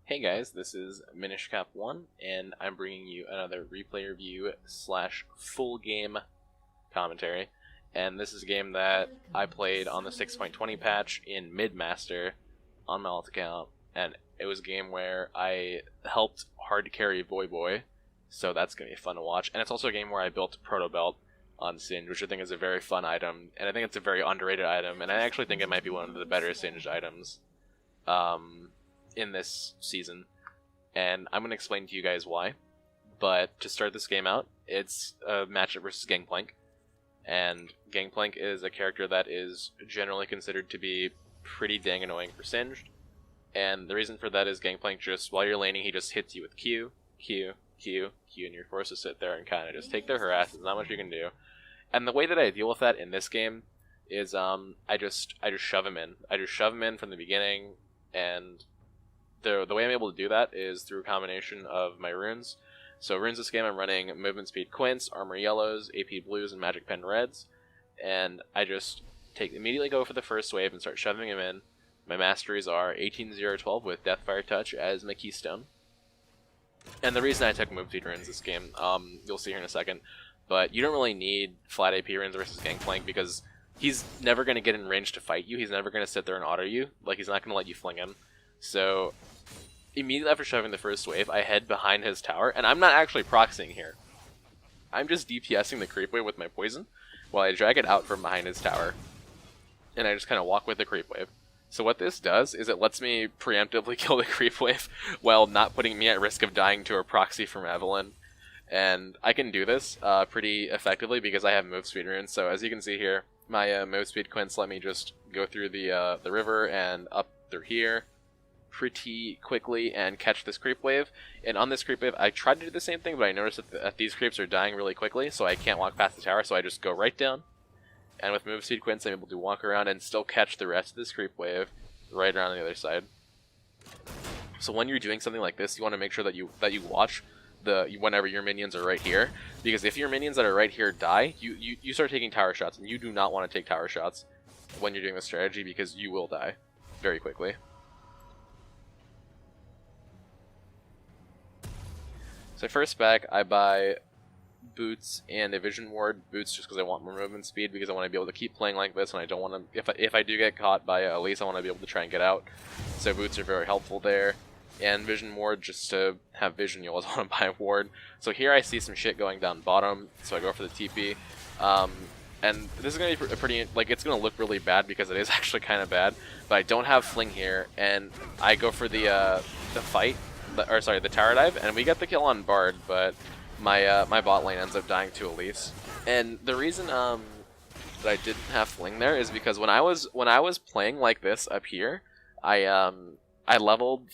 Hey guys, this is Minishcap1, and I'm bringing you another replay review slash full game commentary. And this is a game that I played on the 6.20 patch in Mid-Master on my alt account, and it was a game where I helped hard carry Voyboy, so that's going to be fun to watch. And it's also a game where I built Proto Belt on Singed, which I think is a very fun item, and I think it's a very underrated item, and I actually think it might be one of the better Singed items in this season, and I'm going to explain to you guys why. But to start this game out, it's a matchup versus Gangplank, and Gangplank is a character that is generally considered to be pretty dang annoying for Singed, and the reason for that is Gangplank just, while you're laning, he just hits you with Q, Q, Q, Q, and you're forced to sit there and kind of just take their harass. There's not much you can do. And the way that I deal with that in this game is I just shove him in. I just shove him in from the beginning, and the way I'm able to do that is through a combination of my runes. So runes this game I'm running Movement Speed Quints, Armor Yellows, AP Blues, and Magic Pen Reds. And I just immediately go for the first wave and start shoving him in. My masteries are 18-0-12 with Deathfire Touch as my keystone. And the reason I took Move Speed runes this game, you'll see here in a second, but you don't really need flat AP runes versus Gangplank because he's never going to get in range to fight you. He's never going to sit there and auto you. Like, he's not going to let you fling him. So immediately after shoving the first wave, I head behind his tower, and I'm not actually proxying here. I'm just DPSing the creep wave with my poison while I drag it out from behind his tower, and I just kind of walk with the creep wave. So what this does is it lets me preemptively kill the creep wave while not putting me at risk of dying to a proxy from Evelyn. And I can do this pretty effectively because I have move speed runes. So as you can see here, my move speed quints let me just go through the river and up through here pretty quickly and catch this creep wave. And on this creep wave, I tried to do the same thing, but I noticed that these creeps are dying really quickly, so I can't walk past the tower, so I just go right down. And with move speed quints, I'm able to walk around and still catch the rest of this creep wave right around the other side. So when you're doing something like this, you want to make sure that you watch whenever your minions are right here, because if your minions that are right here die, you start taking tower shots, and you do not want to take tower shots when you're doing this strategy because you will die very quickly. So first back, I buy boots and a vision ward. Boots just because I want more movement speed, because I want to be able to keep playing like this, and I don't want to, if I do get caught by Elise, I want to be able to try and get out. So boots are very helpful there. And vision ward, just to have vision, you always want to buy a ward. So here I see some shit going down bottom, so I go for the TP. And this is going to be a pretty, like, it's going to look really bad because it is actually kind of bad, but I don't have fling here, and I go for the fight. The tower dive, and we get the kill on Bard, but my bot lane ends up dying to Elise. And the reason that I didn't have fling there is because when I was playing like this up here, I leveled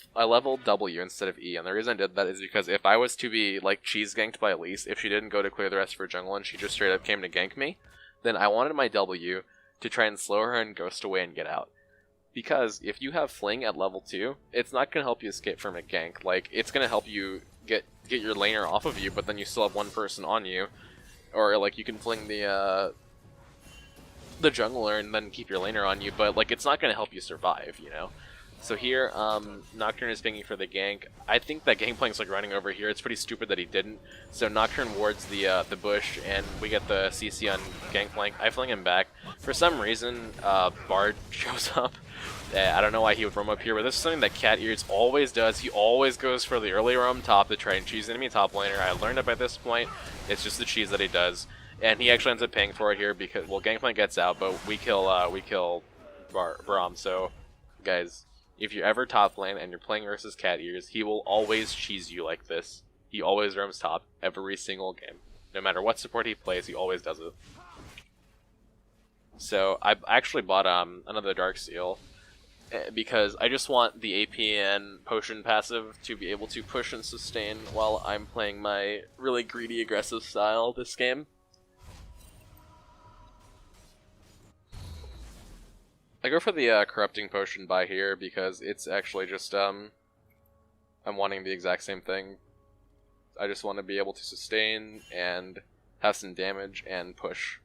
W instead of E, and the reason I did that is because if I was to be like cheese ganked by Elise, if she didn't go to clear the rest of her jungle and she just straight up came to gank me, then I wanted my W to try and slow her and ghost away and get out. Because if you have fling at level 2, it's not going to help you escape from a gank. Like, it's going to help you get your laner off of you, but then you still have one person on you. Or, like, you can fling the jungler and then keep your laner on you, but, like, it's not going to help you survive, you know? So here, Nocturne is pinging for the gank. I think that Gangplank's, like, running over here. It's pretty stupid that he didn't. So Nocturne wards the bush, and we get the CC on Gangplank. I fling him back. For some reason, Bard shows up. I don't know why he would roam up here, but this is something that Cat Ears always does. He always goes for the early roam top to try and cheese enemy top laner. I learned it by this point. It's just the cheese that he does. And he actually ends up paying for it here because, well, Gangplank gets out, but we kill Braum. So, guys, if you're ever top lane and you're playing versus Cat Ears, he will always cheese you like this. He always roams top every single game. No matter what support he plays, he always does it. So I actually bought another Dark Seal because I just want the AP and potion passive to be able to push and sustain while I'm playing my really greedy aggressive style this game. I go for the corrupting potion by here because it's actually just I'm wanting the exact same thing. I just want to be able to sustain and have some damage and push.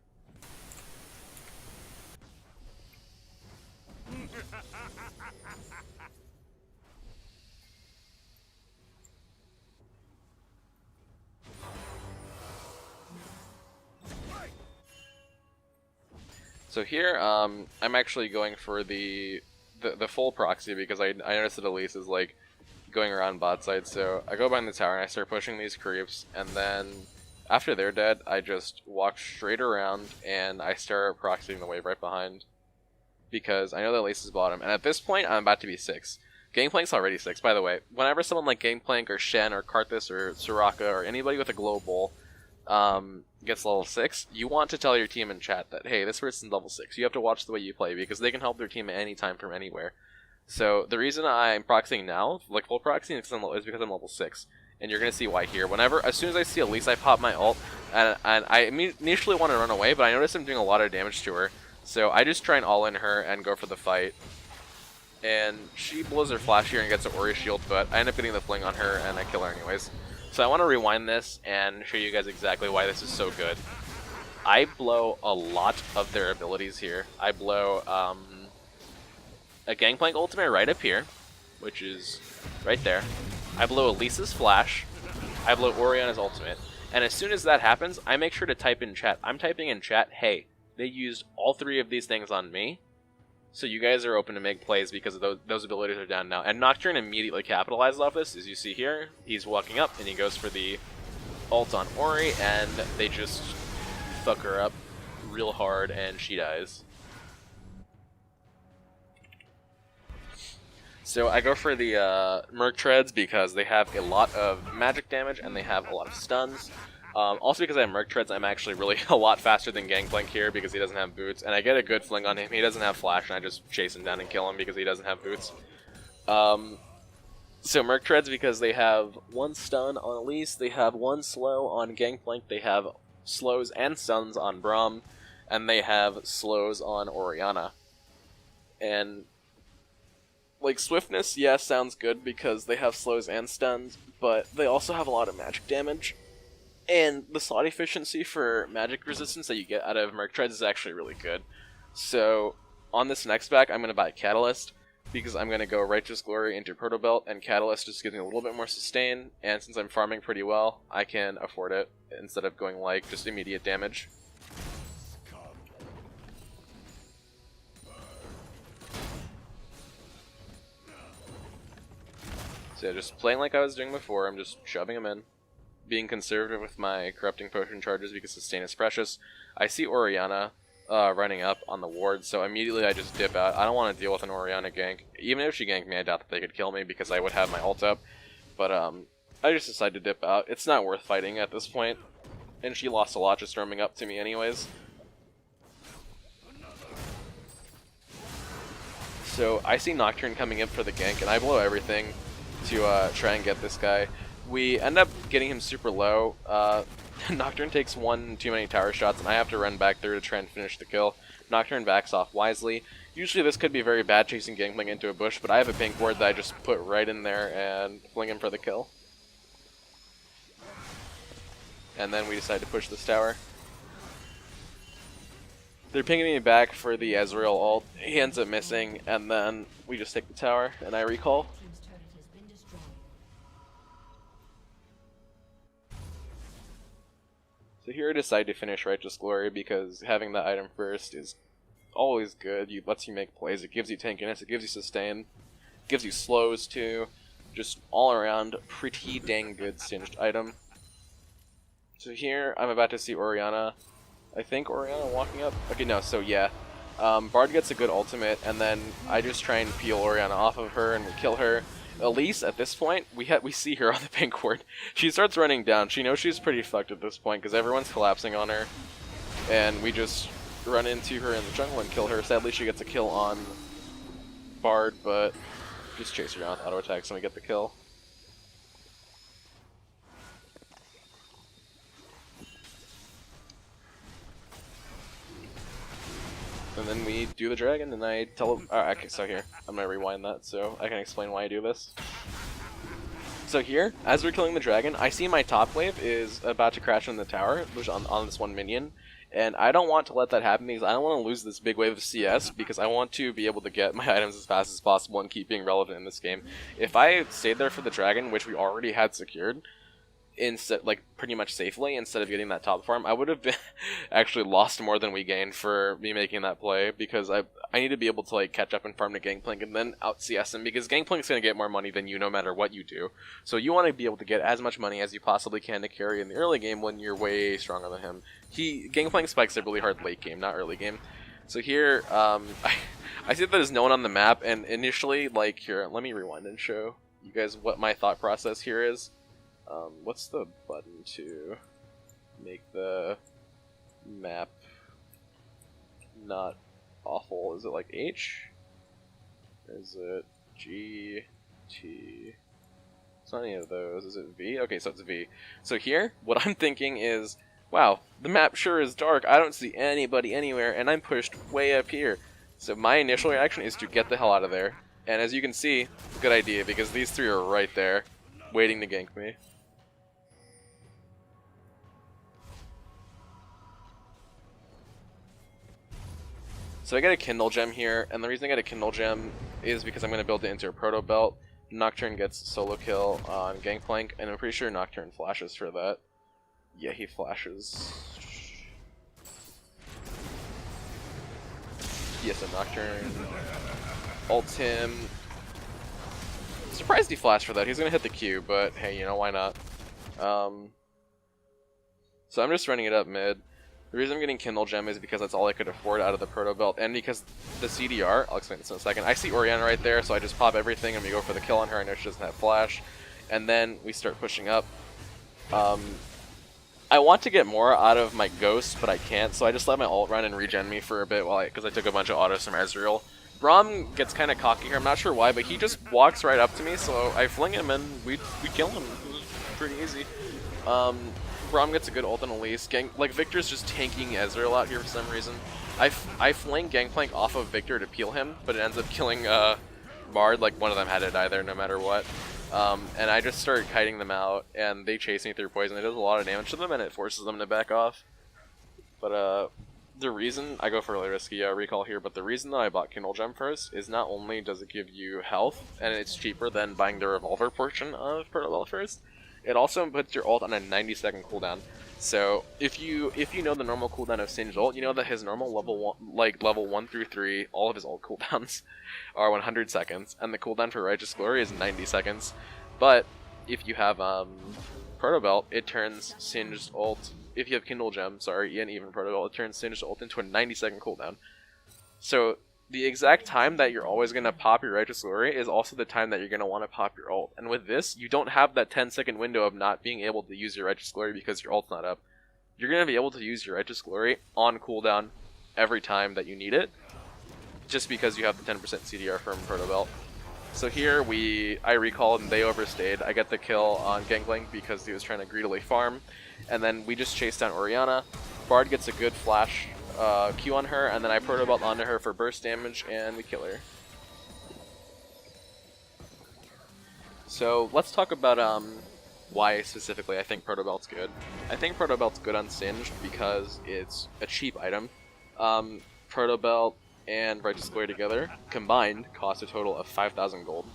So here, I'm actually going for the full proxy because I noticed that Elise is like going around bot side. So I go behind the tower and I start pushing these creeps, and then after they're dead, I just walk straight around and I start proxying the wave right behind because I know that Elise is bottom. And at this point, I'm about to be 6. Gangplank's already 6, by the way. Whenever someone like Gangplank or Shen or Karthus or Soraka or anybody with a global gets level 6, you want to tell your team in chat that, hey, this person's level 6. You have to watch the way you play because they can help their team at any time from anywhere. So the reason I'm proxying now, like full proxying, is because I'm level 6. And you're going to see why here. As soon as I see Elise, I pop my ult, and I initially want to run away, but I notice I'm doing a lot of damage to her. So I just try and all-in her and go for the fight. And she blows her flash here and gets an Ori shield, but I end up getting the fling on her, and I kill her anyways. So I want to rewind this and show you guys exactly why this is so good. I blow a lot of their abilities here. I blow a Gangplank ultimate right up here, which is right there. I blow Elise's flash. I blow Oriana's ultimate. And as soon as that happens, I make sure to type in chat. I'm typing in chat, hey, they used all 3 of these things on me. So you guys are open to make plays because of those abilities are down now. And Nocturne immediately capitalizes off this. As you see here, he's walking up and he goes for the ult on Ori, and they just fuck her up real hard and she dies. So I go for the Merc Treads because they have a lot of magic damage and they have a lot of stuns. Also because I have Merc Treads, I'm actually really a lot faster than Gangplank here because he doesn't have boots. And I get a good fling on him. He doesn't have flash, and I just chase him down and kill him because he doesn't have boots. So Merc Treads because they have 1 stun on Elise, they have 1 slow on Gangplank, they have slows and stuns on Braum, and they have slows on Oriana. And like, swiftness, yeah, sounds good because they have slows and stuns, but they also have a lot of magic damage. And the slot efficiency for magic resistance that you get out of Merc Treads is actually really good. So, on this next back, I'm going to buy Catalyst, because I'm going to go Righteous Glory into Proto Belt, and Catalyst just gives me a little bit more sustain, and since I'm farming pretty well, I can afford it, instead of going, like, just immediate damage. So yeah, just playing like I was doing before, I'm just shoving them in. Being conservative with my Corrupting Potion charges because sustain is precious. I see Oriana running up on the ward, so immediately I just dip out. I don't want to deal with an Oriana gank. Even if she ganked me, I doubt that they could kill me because I would have my ult up. But I just decided to dip out. It's not worth fighting at this point. And she lost a lot just roaming up to me anyways. So I see Nocturne coming in for the gank, and I blow everything to try and get this guy. We end up getting him super low. Nocturne takes 1 too many tower shots, and I have to run back there to try and finish the kill. Nocturne backs off wisely. Usually this could be very bad chasing Gangplank into a bush, but I have a pink ward that I just put right in there and fling him for the kill. And then we decide to push this tower. They're pinging me back for the Ezreal ult. He ends up missing, and then we just take the tower, and I recall. So here I decide to finish Righteous Glory because having that item first is always good. It lets you make plays, it gives you tankiness, it gives you sustain, it gives you slows too. Just all around pretty dang good singed item. So here I'm about to see Oriana. I think Oriana walking up. Okay, no, so yeah. Bard gets a good ultimate, and then I just try and peel Oriana off of her and we kill her. Elise, at this point, we see her on the pink ward. She starts running down. She knows she's pretty fucked at this point because everyone's collapsing on her. And we just run into her in the jungle and kill her. Sadly, she gets a kill on Bard, but just chase her down with auto attacks and we get the kill. And then we do the dragon, and I tell him... okay, so here, I'm going to rewind that so I can explain why I do this. So here, as we're killing the dragon, I see my top wave is about to crash in the tower, which on this one minion, and I don't want to let that happen because I don't want to lose this big wave of CS because I want to be able to get my items as fast as possible and keep being relevant in this game. If I stayed there for the dragon, which we already had secured, instead, like pretty much safely, instead of getting that top farm, I would have been actually lost more than we gained for me making that play, because I need to be able to like catch up and farm to Gangplank and then out CS him, because Gangplank's going to get more money than you no matter what you do. So you want to be able to get as much money as you possibly can to carry in the early game when you're way stronger than him. Gangplank spikes it really hard late game, not early game. So here, I see that there's no one on the map, and initially, like, here, let me rewind and show you guys what my thought process here is. What's the button to make the map not awful? Is it like H? Is it G, T? It's not any of those. Is it V? Okay, so it's V. So here, what I'm thinking is, wow, the map sure is dark. I don't see anybody anywhere, and I'm pushed way up here. So my initial reaction is to get the hell out of there. And as you can see, good idea, because these three are right there, waiting to gank me. So I get a Kindle Gem here, and the reason I get a Kindle Gem is because I'm going to build it into a Proto Belt. Nocturne gets solo kill on Gangplank, and I'm pretty sure Nocturne flashes for that. Yeah, he flashes. Yes, a Nocturne ults him. Surprised he flashed for that. He's going to hit the Q, but hey, you know, why not? So I'm just running it up mid. The reason I'm getting Kindle Gem is because that's all I could afford out of the Proto Belt, and because the CDR, I'll explain this in a second. I see Orianna right there, so I just pop everything and we go for the kill on her. I know she doesn't have flash, and then we start pushing up. I want to get more out of my Ghost, but I can't, so I just let my ult run and regen me for a bit because I took a bunch of autos from Ezreal. Braum gets kind of cocky here, I'm not sure why, but he just walks right up to me, so I fling him and we kill him. It was pretty easy. Braum gets a good ult and Elise. Like, Victor's just tanking Ezreal out here for some reason. I flank Gangplank off of Victor to peel him, but it ends up killing Bard. Like, one of them had to die there no matter what. And I just start kiting them out, and they chase me through poison. It does a lot of damage to them, and it forces them to back off. But the reason, I go for a really risky recall here, but the reason that I bought Kindle Gem first is not only does it give you health, and it's cheaper than buying the revolver portion of Proto Belt first, it also puts your ult on a 90-second cooldown. So if you know the normal cooldown of Singed ult, you know that his normal level 1 through 3, all of his ult cooldowns are 100 seconds, and the cooldown for Righteous Glory is 90 seconds. But if you have Proto Belt, it turns Singed ult. If you have Kindle Gem, sorry, and even Proto Belt, it turns Singed ult into a 90-second cooldown. So the exact time that you're always going to pop your Righteous Glory is also the time that you're going to want to pop your ult. And with this, you don't have that 10-second window of not being able to use your Righteous Glory because your ult's not up. You're going to be able to use your Righteous Glory on cooldown every time that you need it, just because you have the 10% CDR from Proto Belt. So here I recalled and they overstayed. I get the kill on Gangplank because he was trying to greedily farm, and then we just chase down Orianna. Bard gets a good flash Q on her, and then I Proto Belt onto her for burst damage, and we kill her. So let's talk about why specifically I think Proto Belt's good. I think Proto Belt's good on Singed because it's a cheap item. Proto Belt and Righteous Glory together combined cost a total of 5,000 gold.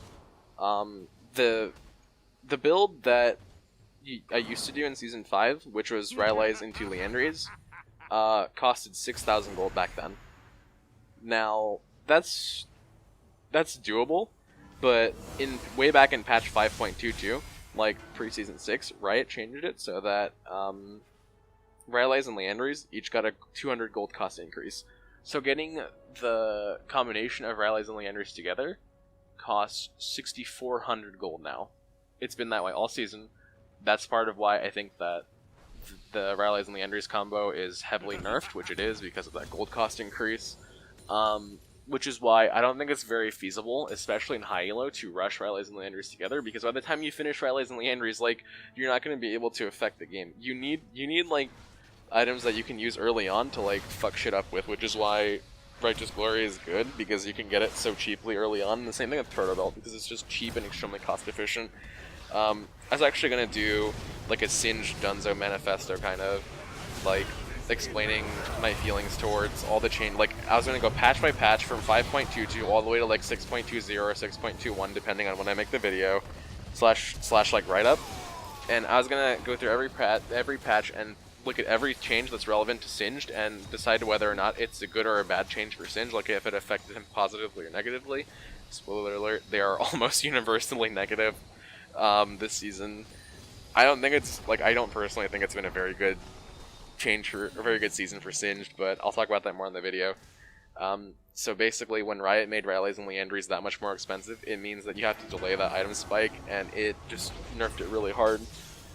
The build that I used to do in Season 5, which was Rylai's into Liandry's, costed 6,000 gold back then. Now, that's doable, but way back in patch 5.22, like pre-season 6, Riot changed it so that Rylai's and Liandry's each got a 200 gold cost increase. So getting the combination of Rylai's and Liandry's together costs 6,400 gold now. It's been that way all season. That's part of why I think that the Rylai's and Liandry's combo is heavily nerfed, which it is because of that gold cost increase. Which is why I don't think it's very feasible, especially in high elo, to rush Rylai's and Liandry's together, because by the time you finish Rylai's and Liandry's, like, you're not going to be able to affect the game. You need like items that you can use early on to like fuck shit up with, which is why Righteous Glory is good, because you can get it so cheaply early on. And the same thing with Proto Belt, because it's just cheap and extremely cost efficient. I was actually going to do like a Singed Dunzo manifesto, kind of like explaining my feelings towards all the change. Like, I was going to go patch by patch from 5.22 all the way to like 6.20 or 6.21, depending on when I make the video, slash like write-up. and I was gonna go through every patch and look at every change that's relevant to Singed and decide whether or not it's a good or a bad change for Singed, like if it affected him positively or negatively. Spoiler alert, they are almost universally negative this season. I don't personally think it's been a very good change for a very good season for Singed, but I'll talk about that more in the video. So basically, when Riot made Rallies and Leandries that much more expensive, it means that you have to delay that item spike, and it just nerfed it really hard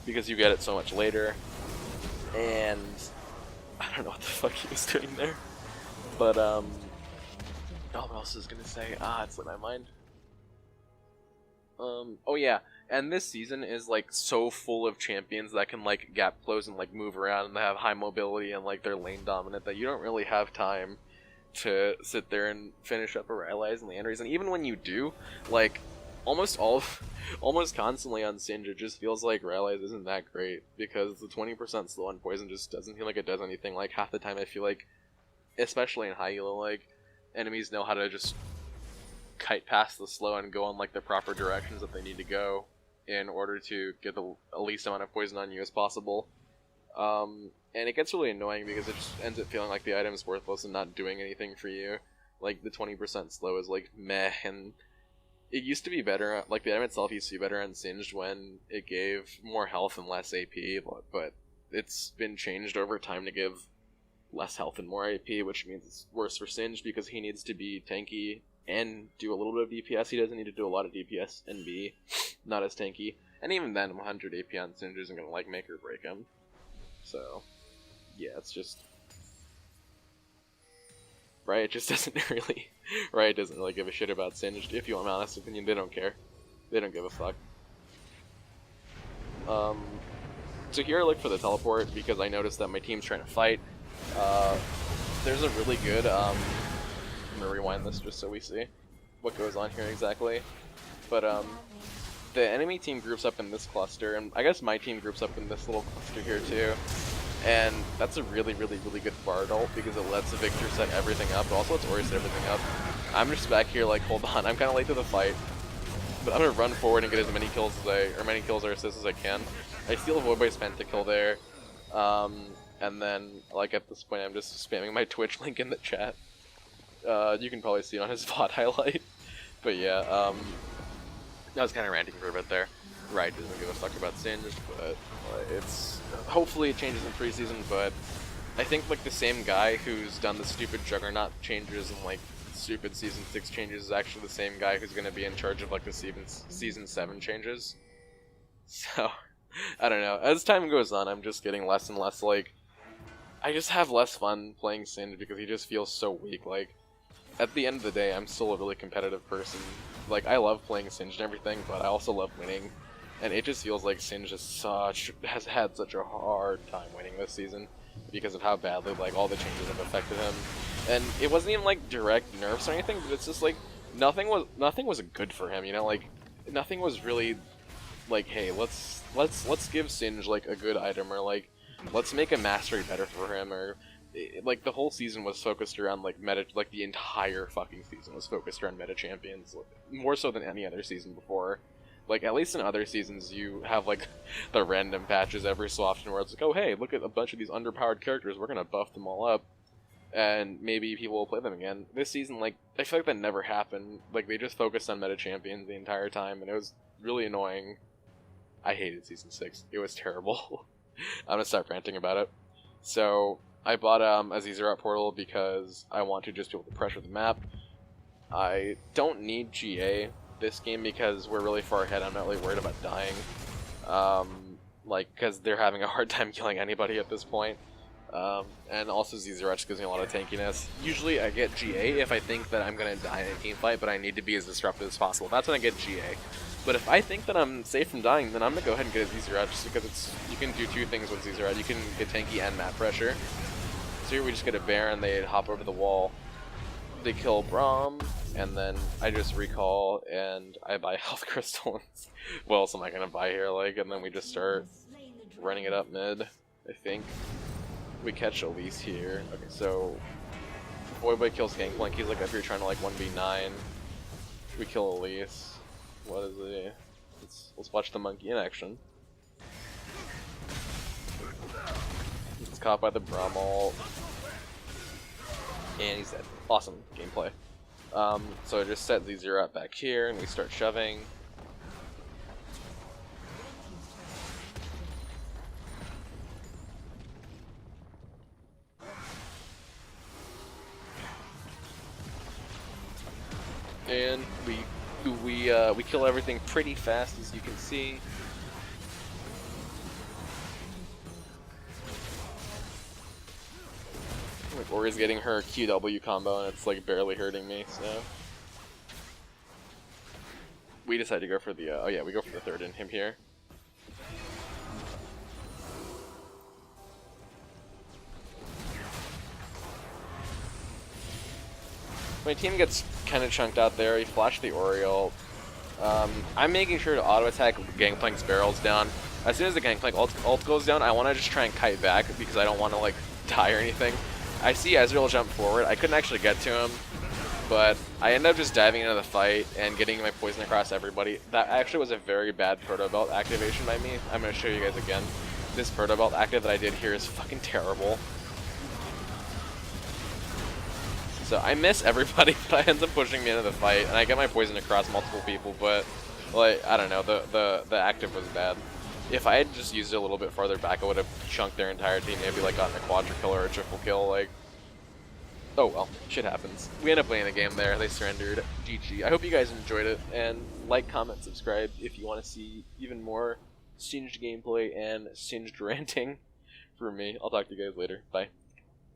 because you get it so much later. And I don't know what the fuck he was doing there, but oh, what else is gonna say? It slipped my mind. Oh yeah, and this season is like so full of champions that can like gap close and like move around, and they have high mobility and like they're lane dominant, that you don't really have time to sit there and finish up a Rylai's and Leandries. And even when you do, like almost constantly on Singed, it just feels like Rylai's isn't that great because the 20% slow on poison just doesn't feel like it does anything. Like half the time I feel like, especially in high elo, like enemies know how to just kite past the slow and go on like the proper directions that they need to go in order to get the least amount of poison on you as possible. And it gets really annoying because it just ends up feeling like the item is worthless and not doing anything for you. Like the 20% slow is like meh, and it used to be better, like the item itself used to be better on Singed when it gave more health and less AP, but it's been changed over time to give less health and more AP, which means it's worse for Singed because he needs to be tanky and do a little bit of DPS. He doesn't need to do a lot of DPS and be not as tanky. And even then, 100 AP on Singed isn't going to like make or break him. So, yeah, it's just Riot just doesn't really give a shit about Singed. If you want my honest opinion, they don't care. They don't give a fuck. So here I look for the teleport because I noticed that my team's trying to fight. There's a really good I'm gonna rewind this just so we see what goes on here exactly. But the enemy team groups up in this cluster, and I guess my team groups up in this little cluster here too. And that's a really good Bard ult because it lets the Victor set everything up, but also lets Ori set everything up. I'm just back here like, hold on, I'm kind of late to the fight, but I'm gonna run forward and get as many kills or assists as I can. I steal a Voyboy's pentakill there, and then like at this point I'm just spamming my Twitch link in the chat. You can probably see it on his VOD highlight, but yeah, I was kind of ranting for a bit there. Riot doesn't give a fuck about Singed, but it's hopefully it changes in preseason. But I think like the same guy who's done the stupid Juggernaut changes and like stupid Season 6 changes is actually the same guy who's going to be in charge of like the Season 7 changes. So I don't know. As time goes on, I'm just getting less and less like. I just have less fun playing Singed because he just feels so weak. Like at the end of the day, I'm still a really competitive person. Like I love playing Singed and everything, but I also love winning. And it just feels like Singed has had such a hard time winning this season because of how badly like all the changes have affected him. And it wasn't even like direct nerfs or anything, but it's just like nothing was good for him, you know? Like nothing was really like, hey, let's give Singed like a good item, or like let's make a mastery better for him, or like the whole season was focused around like meta, like the entire fucking season was focused around meta champions, more so than any other season before. Like, at least in other seasons, you have, like, the random patches every so often where it's like, oh, hey, look at a bunch of these underpowered characters, we're gonna buff them all up, and maybe people will play them again. This season, like, I feel like that never happened. Like, they just focused on meta champions the entire time, and it was really annoying. I hated Season 6. It was terrible. I'm gonna start ranting about it. So, I bought a Zizrat portal because I want to just be able to pressure the map. I don't need GA this game because we're really far ahead. I'm not really worried about dying, like, because they're having a hard time killing anybody at this point, and also Zizrat gives me a lot of tankiness. Usually I get GA if I think that I'm going to die in a team fight, but I need to be as disruptive as possible. That's when I get GA. But if I think that I'm safe from dying, then I'm going to go ahead and get a Zizrat, just because you can do two things with Zizrat. You can get tanky and map pressure. So here we just get a bear and they hop over the wall. They kill Braum, and then I just recall and I buy health crystals. What else am I gonna buy here? Like, and then we just start running it up mid. I think we catch Elise here. Okay, so Voyboy kills Gangplank. He's like up here trying to like 1v9. We kill Elise. What is it? Let's watch the monkey in action. caught by the Brummel. And he's dead. Awesome gameplay. So I just set Z0 up back here, and we start shoving. And we kill everything pretty fast, as you can see. Like, Ori's getting her QW combo, and it's like barely hurting me. So we decide to go for the oh yeah, we go for the third in him here. My team gets kind of chunked out there. He flashed the Oriole. I'm making sure to auto-attack Gangplank's barrels down. As soon as the Gangplank ult goes down, I want to just try and kite back because I don't want to like die or anything. I see Ezreal jump forward. I couldn't actually get to him, but I ended up just diving into the fight and getting my poison across everybody. That actually was a very bad Proto Belt activation by me. I'm going to show you guys again. This Proto Belt active that I did here is fucking terrible. So I miss everybody, but I ends up pushing me into the fight, and I get my poison across multiple people, but, like, I don't know, the active was bad. If I had just used it a little bit farther back, I would have chunked their entire team, maybe, like, gotten a quadra kill or a triple kill, like... Oh well, shit happens. We end up winning the game there, they surrendered. GG. I hope you guys enjoyed it, and like, comment, subscribe if you want to see even more Singed gameplay and Singed ranting from me. I'll talk to you guys later. Bye.